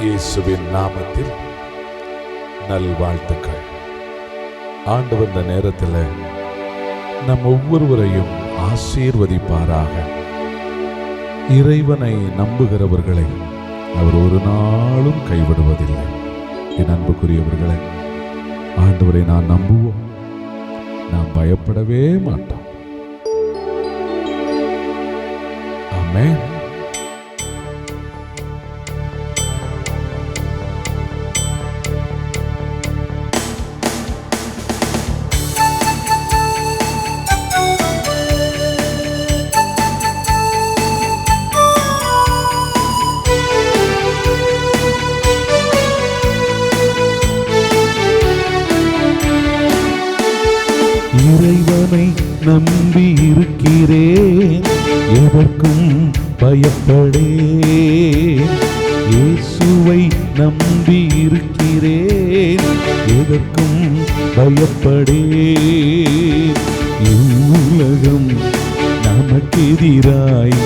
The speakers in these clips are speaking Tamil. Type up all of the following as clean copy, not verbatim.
இயேசுவின் நாமத்தில் நல்வாழ்த்துக்கள். ஆண்டவர் இந்த நேரத்தில் நம் ஒவ்வொருவரையும் ஆசீர்வதிப்பாராக. இறைவனை நம்புகிறவர்களை அவர் ஒரு நாளும் கைவிடுவதில்லை. என் அன்புக்குரியவர்களை, ஆண்டவரை நான் நம்புவோம், நாம் பயப்படவே மாட்டோம். ஆமென். இறைவனை நம்பி இருக்கிறேன், எதற்கும் பயப்படேன். இயேசுவை நம்பி இருக்கிறேன், எதற்கும் பயப்படேன். இவ்வுலகம் நமக்கெதிராய்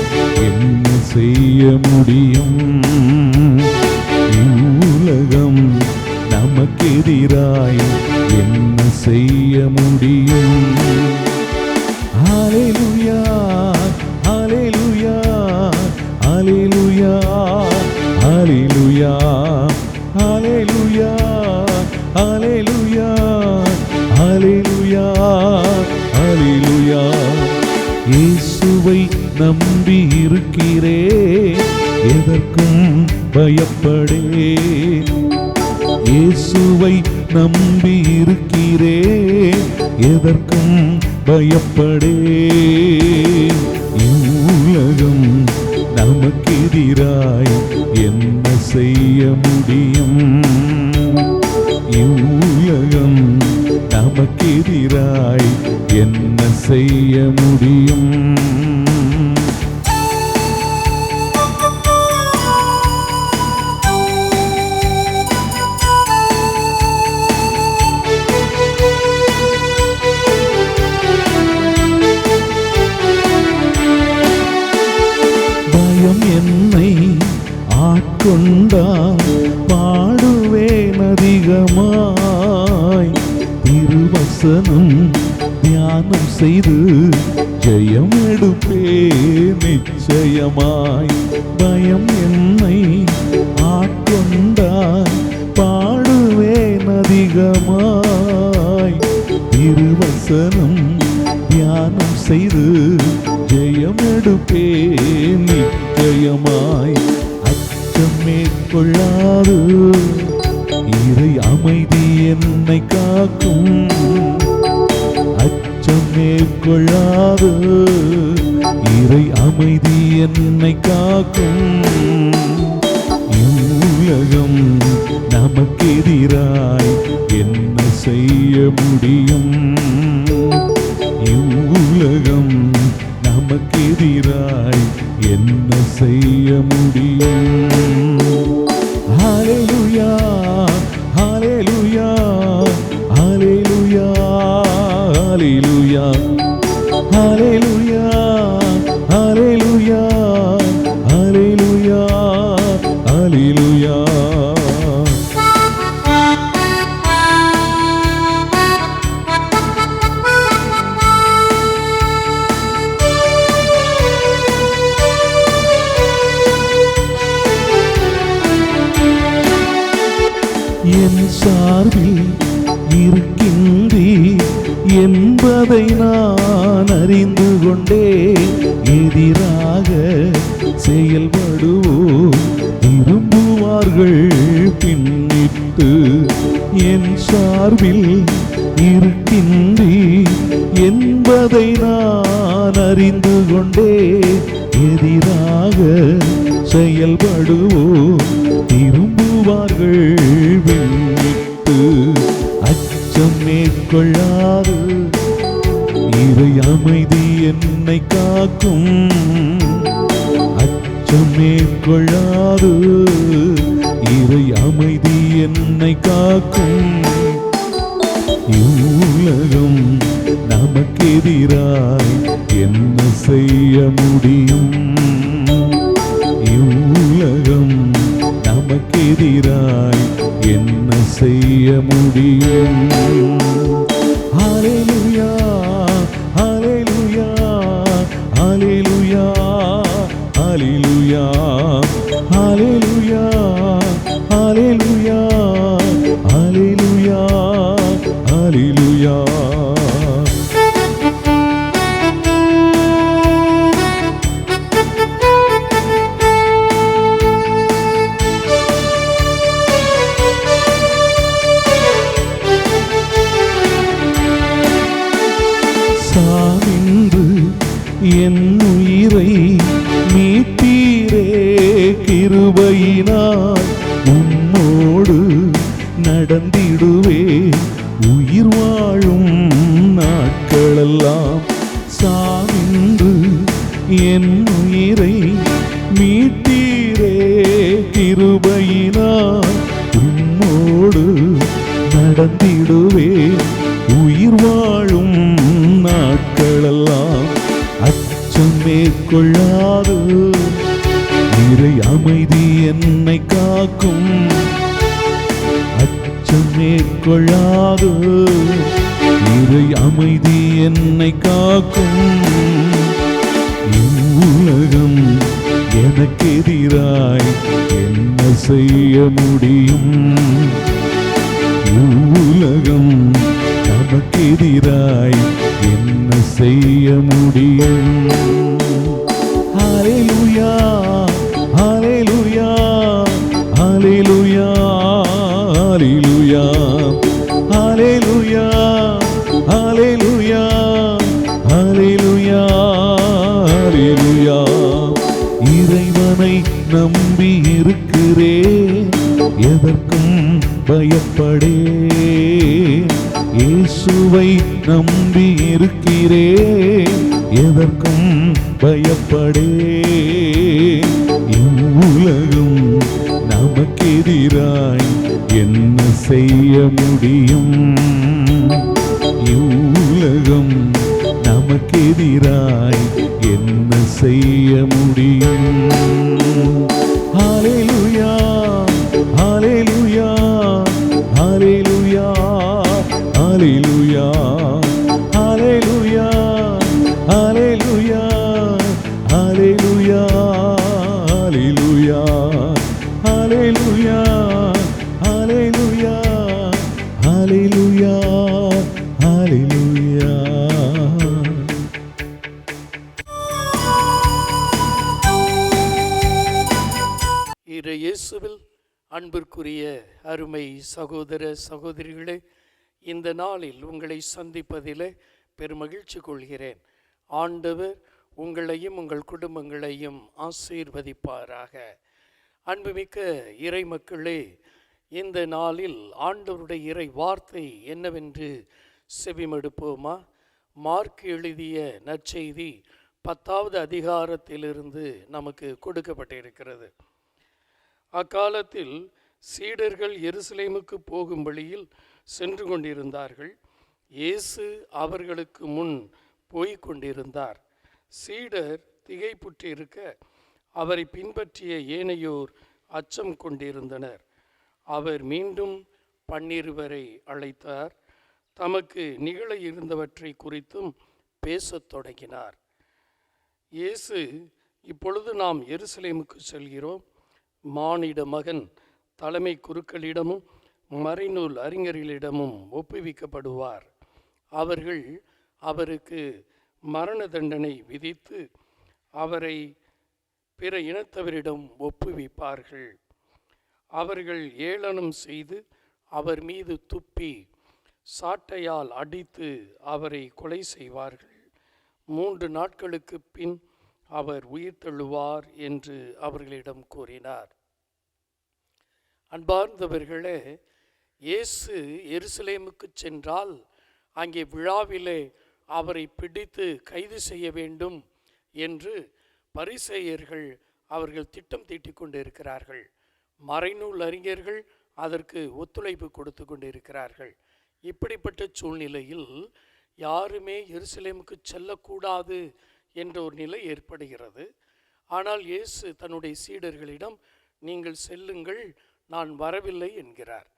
என்ன செய்ய முடியும்? இவ்வுலகம் நமக்கெதிராய் என்ன செய்ய முடியும்? ஹல்லேலூயா, ஹல்லேலூயா, ஹல்லேலூயா, ஹல்லேலூயா, ஹல்லேலூயா, ஹல்லேலூயா, ஹல்லேலூயா, ஹல்லேலூயா. இயேசுவை நம்பி இருக்கிறேன், எதற்கும் பயப்படேன். இயேசுவை நம்பி இருக்கிறேன், எதற்கும் பயப்படேன். இவ்வுலகம் நமக்கெதிராய் என்ன செய்ய முடியும்? இவ்வுலகம் நமக்கெதிராய் என்ன செய்ய முடியும்? என்னை ஆட்கொண்டால் பாடுவேன் அதிகமாய். திருவசனம் தியானம் செய்து ஜெயம் எடுப்பேன் நிச்சயமாய். பயம் என்னை ஆட்கொண்டால் பாடுவேன் அதிகமாய். திருவசனம் தியானம் செய்து ஜெயம் எடுப்பேன் நிச்சயமாய். அச்சம் மேற்கொள்ளாது இறை அமைதி என்னை காக்கும். அச்சம் மேற்கொள்ளாது இறை அமைதி என்னை காக்கும். இவ்வுலகம் நமக்கெதிராய் என்ன செய்ய முடியும்? இவ்வுலகம் நமக்கெதிராய் என்ன செய்ய முடியும்? ஹல்லேலூயா, ஹல்லேலூயா, ஹல்லேலூயா, ஹல்லேலூயா, ஹல்லேலூயா, ஹல்லேலூயா, ஹல்லேலூயா, ஹல்லேலூயா. என் சார்பில் இருக்கின்றீர் என்பதை நான் அறிந்து கொண்டேன். எதிராக செயல்படுவோர் விரும்புவார்கள் பின்னிட்டு. என் சார்பில் இருக்கின்றீர் என்பதை நான் அறிந்து கொண்டேன். எதிராக செயல்படுவோர் விரும்புவார்கள் விண்ணிட்டு. அச்சம் மேற்கொள்ளாது இறை அமைதி என்னை காக்கும். அச்சம் மேற்கொள்ளாது இறை அமைதி என்னை காக்கும். இவ்வுலகம் நமக்கெதிராய் என்ன செய்ய முடியும்? இவ்வுலகம் நமக்கெதிராய் என் உயிரை மீட்டீரே கிருபையினால் உம்மோடு நடந்திடுவே உயிர் வாழும் நாட்களெல்லாம் சாவின்று என் உயிரை மீட்டீரே கிருபையினால் உம்மோடு நடந்திடுவே உயிர் வாழும் நாட்களெல்லாம் அச்சம் மேற்கொள்ளாது இறை அமைதி என்னை காக்கும் அச்சம் மேற்கொள்ளாது இறை அமைதி என்னை காக்கும் இவ்வுலகம் எனக்கெதிராய் என்ன செய்ய முடியும் இவ்வுலகம் நமக்கெதிராய் என்ன செய்ய முடியும் ஹல்லேலூயா ஹல்லேலூயா ஹல்லேலூயா ஹல்லேலூயா ஹல்லேலூயா ஹல்லேலூயா ஹல்லேலூயா இறைவனை நம்பி இருக்கிறேன் எதற்கும் பயப்படேன் இயேசுவை நம்பி இருக்கிறேன் எதற்கும் பயப்படேன் இவ்வுலகம் நமக்கெதிராய் என்ன செய்ய முடியும் இவ்வுலகம் நமக்கெதிராய் என்ன செய்ய முடியும் ஹல்லேலூயா ஹல்லேலூயா ஹல்லேலூயா ஹல்லேலூயா ஹல்லேலூயா ஹல்லேலூயா ஹல்லேலூயா ஹல்லேலூயா ஹல்லேலூயா ஹல்லேலூயா ஹல்லேலூயா ஹல்லேலூயா. இயேசுவில் அன்பிற்குரிய அருமை சகோதர சகோதரிகளே, இந்த நாளில் உங்களை சந்திப்பதிலே பெருமகிழ்ச்சி கொள்கிறேன். ஆண்டவர் உங்களையும் உங்கள் குடும்பங்களையும் ஆசீர்வதிப்பாராக. அன்புமிக்க இறை மக்களே, இந்த நாளில் ஆண்டவருடைய இறை வார்த்தை என்னவென்று செவிமடுப்போமா? மார்க் எழுதிய நற்செய்தி 10வது அதிகாரத்திலிருந்து நமக்கு கொடுக்கப்பட்டிருக்கிறது. அக்காலத்தில் சீடர்கள் எருசலேமுக்கு போகும் வழியில் சென்று கொண்டிருந்தார்கள். இயேசு அவர்களுக்கு முன் போய்க் கொண்டிருந்தார். சீடர் திகைப்புற்றிருக்க அவரை பின்பற்றிய ஏனையோர் அச்சம் கொண்டிருந்தனர். அவர் மீண்டும் 12 அழைத்தார். தமக்கு நிகழ இருந்தவற்றை குறித்தும் பேசத் தொடங்கினார். இயேசு, இப்பொழுது நாம் எருசலேமுக்கு செல்கிறோம். மானிட மகன் தலைமை குருக்களிடமும் மறைநூல் அறிஞர்களிடமும் ஒப்புவிக்கப்படுவார். அவர்கள் அவருக்கு மரண தண்டனை விதித்து அவரை பிற இனத்தவரிடம் ஒப்புவிப்பார்கள். அவர்கள் ஏளனம் செய்து அவர் மீது துப்பி சாட்டையால் அடித்து அவரை கொலை செய்வார்கள். 3 நாட்களுக்கு பின் அவர் உயிர் தழுவார் என்று அவர்களிடம் கூறினார். அன்பார்ந்தவர்களே, இயேசு எருசலேமுக்கு சென்றால் அங்கே விழாவிலே அவரை பிடித்து கைது செய்ய வேண்டும் என்று பரிசேயர்கள் அவர்கள் திட்டம் தீட்டிக் கொண்டிருக்கிறார்கள். மறைநூல் அறிஞர்கள் அதற்கு ஒத்துழைப்பு கொடுத்து கொண்டிருக்கிறார்கள். இப்படிப்பட்ட சூழ்நிலையில் யாருமே எருசலேமுக்கு செல்லக்கூடாது என்ற ஒரு நிலை ஏற்படுகிறது. ஆனால் இயேசு தன்னுடைய சீடர்களிடம், நீங்கள் செல்லுங்கள், நான் வரவில்லை என்கிறார்.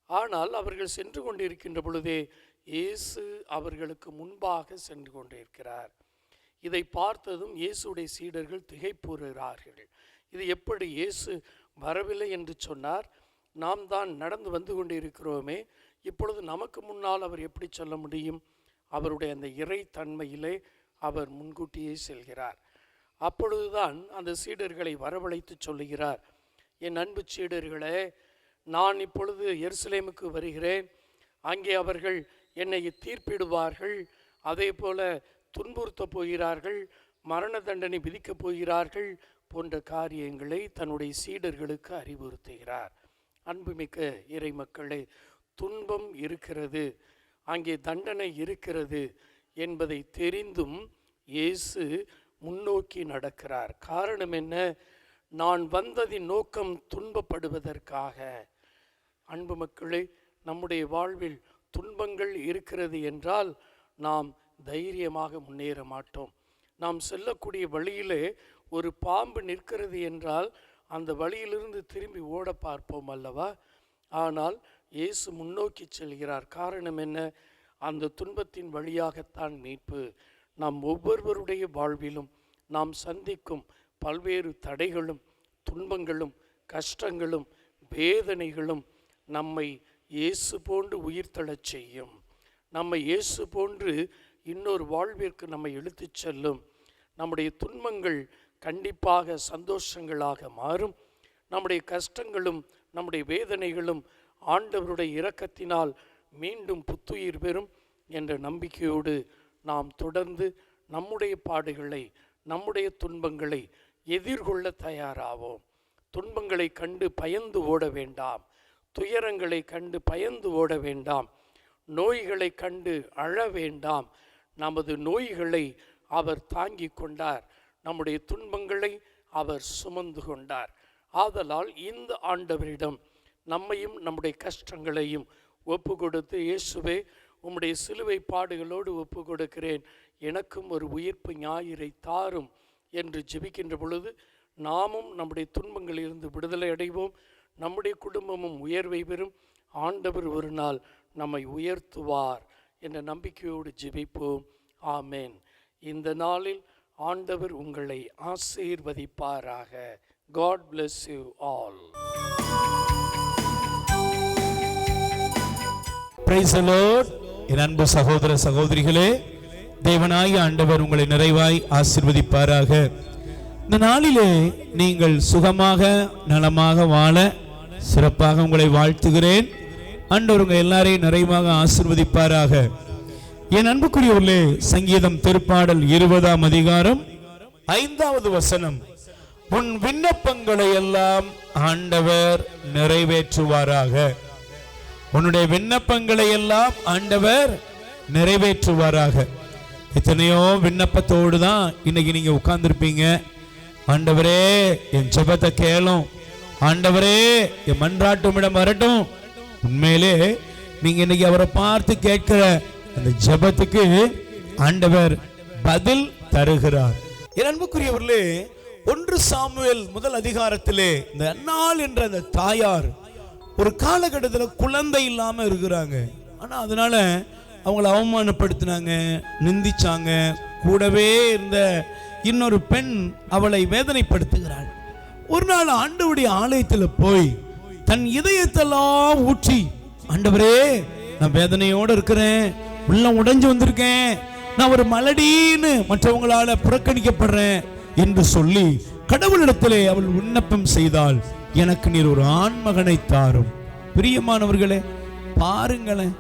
ஆனால் அவர்கள் சென்று கொண்டிருக்கின்ற பொழுதே இயேசு அவர்களுக்கு முன்பாக சென்று கொண்டிருக்கிறார். இதை பார்த்ததும் இயேசுடைய சீடர்கள் திகைப்புறுகிறார்கள். இது எப்படி இயேசு வரவில்லை என்று சொன்னார்? நாம் தான் நடந்து வந்து கொண்டிருக்கிறோமே, இப்பொழுது நமக்கு முன்னால் அவர் எப்படி சொல்ல முடியும்? அவருடைய அந்த இறை தன்மையிலே அவர் முன்கூட்டியே செல்கிறார். அப்பொழுதுதான் அந்த சீடர்களை வரவழைத்து சொல்லுகிறார், என் அன்பு சீடர்களே, நான் இப்பொழுது எருசலேமுக்கு வருகிறேன். அங்கே அவர்கள் என்னை தீர்ப்பிடுவார்கள், அதே போல துன்புறுத்த போகிறார்கள், மரண தண்டனை விதிக்கப் போகிறார்கள் போன்ற காரியங்களை தன்னுடைய சீடர்களுக்கு அறிவுறுத்துகிறார். அன்புமிக்க இறை மக்களே, துன்பம் இருக்கிறது, அங்கே தண்டனை இருக்கிறது என்பதை தெரிந்தும் இயேசு முன்னோக்கி நடக்கிறார். காரணம் என்ன? நான் வந்ததின் நோக்கம் துன்பப்படுவதற்காக. அன்பு மக்களே, நம்முடைய வாழ்வில் துன்பங்கள் இருக்கிறது என்றால் நாம் தைரியமாக முன்னேற மாட்டோம். நாம் செல்லக்கூடிய வழியிலே ஒரு பாம்பு நிற்கிறது என்றால் அந்த வழியிலிருந்து திரும்பி ஓட பார்ப்போம் அல்லவா? ஆனால் இயேசு முன்னோக்கி செல்கிறார். காரணம் என்ன? அந்த துன்பத்தின் வழியாகத்தான் மீட்பு. நாம் ஒவ்வொருவருடைய வாழ்விலும் நாம் சந்திக்கும் பல்வேறு தடைகளும் துன்பங்களும் கஷ்டங்களும் வேதனைகளும் நம்மை இயேசு போன்று உயிர்த்தெழச் செய்யும். நம்மை இயேசு போன்று இன்னொரு வாழ்விற்கு நம்மை இழுத்துச் செல்லும். நம்முடைய துன்பங்கள் கண்டிப்பாக சந்தோஷங்களாக மாறும். நம்முடைய கஷ்டங்களும் நம்முடைய வேதனைகளும் ஆண்டவருடைய இரக்கத்தினால் மீண்டும் புத்துயிர் பெறும் என்ற நம்பிக்கையோடு நாம் தொடர்ந்து நம்முடைய பாடுகளை, நம்முடைய துன்பங்களை எதிர்கொள்ள தயாராவோம். துன்பங்களை கண்டு பயந்து ஓட வேண்டாம். துயரங்களை கண்டு பயந்து ஓட வேண்டாம். நோய்களை கண்டு அழ வேண்டாம். நமது நோய்களை அவர் தாங்கிக் கொண்டார். நம்முடைய துன்பங்களை அவர் சுமந்து கொண்டார். ஆதலால் இந்த ஆண்டவரிடம் நம்மையும் நம்முடைய கஷ்டங்களையும் ஒப்பு கொடுத்து, இயேசுவே, உம்முடைய சிலுவை பாடுகளோடு ஒப்பு கொடுக்கிறேன், எனக்கும் ஒரு உயிர்ப்பு ஞாயிறை தாரும் என்று ஜெபிக்கின்ற பொழுது நாமும் நம்முடைய துன்பங்களிலிருந்து விடுதலை அடைவோம். நம்முடைய குடும்பமும் உயர்வை பெறும். ஆண்டவர் ஒரு நாள் நம்மை உயர்த்துவார் என்ற நம்பிக்கையோடு ஜெபிப்போம். ஆமேன். இந்த நாளில் ஆண்டவர் உங்களை ஆசீர்வதிப்பாராக. God bless you all. Praise the Lord. என் அன்பு சகோதர சகோதரிகளே, தேவனாகிய ஆண்டவர் உங்களை நிறைவாய் ஆசீர்வதிப்பாராக. இந்த நாளிலே நீங்கள் சுகமாக நலமாக வாழ சிறப்பாக உங்களை வாழ்த்துகிறேன். ஆண்டவர் உங்கள் எல்லாரையும் நிறைவாக ஆசீர்வதிப்பாராக. என் அன்புக்குரியவர்களே, சங்கீதம் திருப்பாடல் 20ஆம் அதிகாரம் 5வது வசனம், உன் விண்ணப்பங்களை எல்லாம் ஆண்டவர் நிறைவேற்றுவாராக. உன்னுடைய விண்ணப்பங்களை எல்லாம் ஆண்டவர் நிறைவேற்றுவாராக. எத்தனையோ விண்ணப்பத்தோடு தான் இன்னைக்கு நீங்க உட்கார்ந்துருப்பீங்க. ஆண்டவரே, என் ஜெபத்தை கேளும், ஆண்டவரே என் மன்றாட்டுமிடம் வரட்டும். உண்மையிலே நீங்க இன்னைக்கு அவரை பார்த்து கேட்கிற அந்த ஜெபத்துக்கு ஆண்டவர் பதில் தருகிறார். என் அன்புக்குரியவர்களே, 1 சாமுவேல் 1 அதிகாரத்திலே இந்த அன்னாள் என்ற அந்த தாயார் ஒரு காலகட்டத்தில் குழந்தை இல்லாம இருக்கிறாங்க. ஆனா அதனால அவங்களை அவமானப்படுத்தினாங்க, நிந்திச்சாங்க. கூடவே இருந்த இன்னொரு பெண் அவளை வேதனைப்படுத்துகிறாள். ஒரு நாள் ஆண்டவருடைய ஆலயத்தில் போய் தன் இதயத்தெல்லாம் ஊற்றி, ஆண்டவரே நான் வேதனையோடு இருக்கிறேன், உள்ளம் உடைஞ்சு வந்திருக்கேன், நான் ஒரு மலடின்னு மற்றவங்களால புறக்கணிக்கப்படுறேன் என்று சொல்லி கடவுளிடத்திலே அவள் விண்ணப்பம் செய்தாள், எனக்கு நீர் ஒரு ஆண்மகனை தாரும். பிரியமானவர்களே, பாருங்களேன்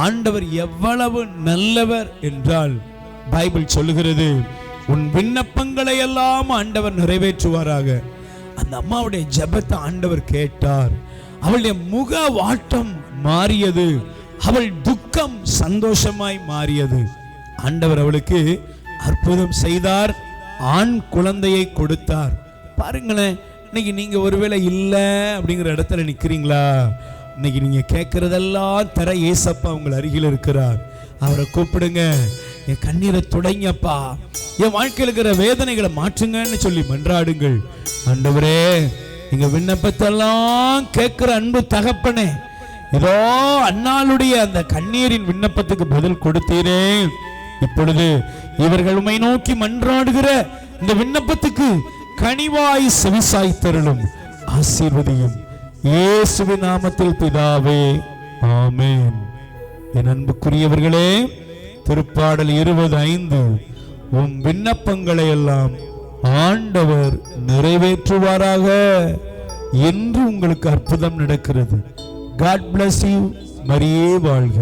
ஆண்டவர் எவ்வளவு நல்லவர் என்றால், பைபிள் சொல்லுகிறது, உன் விண்ணப்பங்களை எல்லாம் ஆண்டவர் நிறைவேற்றுவாராக. அந்த அம்மாவுடைய ஜெபத்தை ஆண்டவர் கேட்டார். அவளுடைய முக வாட்டம் மாறியது, அவள் துக்கம் சந்தோஷமாய் மாறியது. ஆண்டவர் அவளுக்கு அற்புதம் செய்தார், ஆண் குழந்தையை கொடுத்தார். பாருங்களேன், இன்னைக்கு நீங்க ஒருவேளை இல்லை அப்படிங்கிற இடத்துல நிக்கிறீங்களா? இன்னைக்கு நீங்க கேட்கறதெல்லாம் தர ஏசப்பா உங்கள் அருகில் இருக்கிறார். அவரை கூப்பிடுங்க, என் கண்ணீரை துடைங்கப்பா, என் வாழ்க்கையில் இருக்கிற வேதனைகளை மாற்றுங்கன்னு சொல்லி மன்றாடுங்கள். ஆண்டவரே, எங்க விண்ணப்பத்தெல்லாம் கேட்கிற அன்பு தகப்பனே, இதோ அன்னாளுடைய அந்த கண்ணீரின் விண்ணப்பத்துக்கு பதில் கொடுத்தீரே. இப்பொழுது இவர்கள் உம்மை நோக்கி மன்றாடுகிற இந்த விண்ணப்பத்துக்கு கனிவாய் செவிசாய் தருளும், ஆசீர்வதியும். இயேசுவின் நாமத்தில் பிதாவே, ஆமென். என் அன்புக்குரியவர்களே, திருப்பாடல் 20:5, உம் விண்ணப்பங்களை எல்லாம் ஆண்டவர் நிறைவேற்றுவாராக என்று உங்களுக்கு அற்புதம் நடக்கிறது. God bless you. மரியே வாழ்க.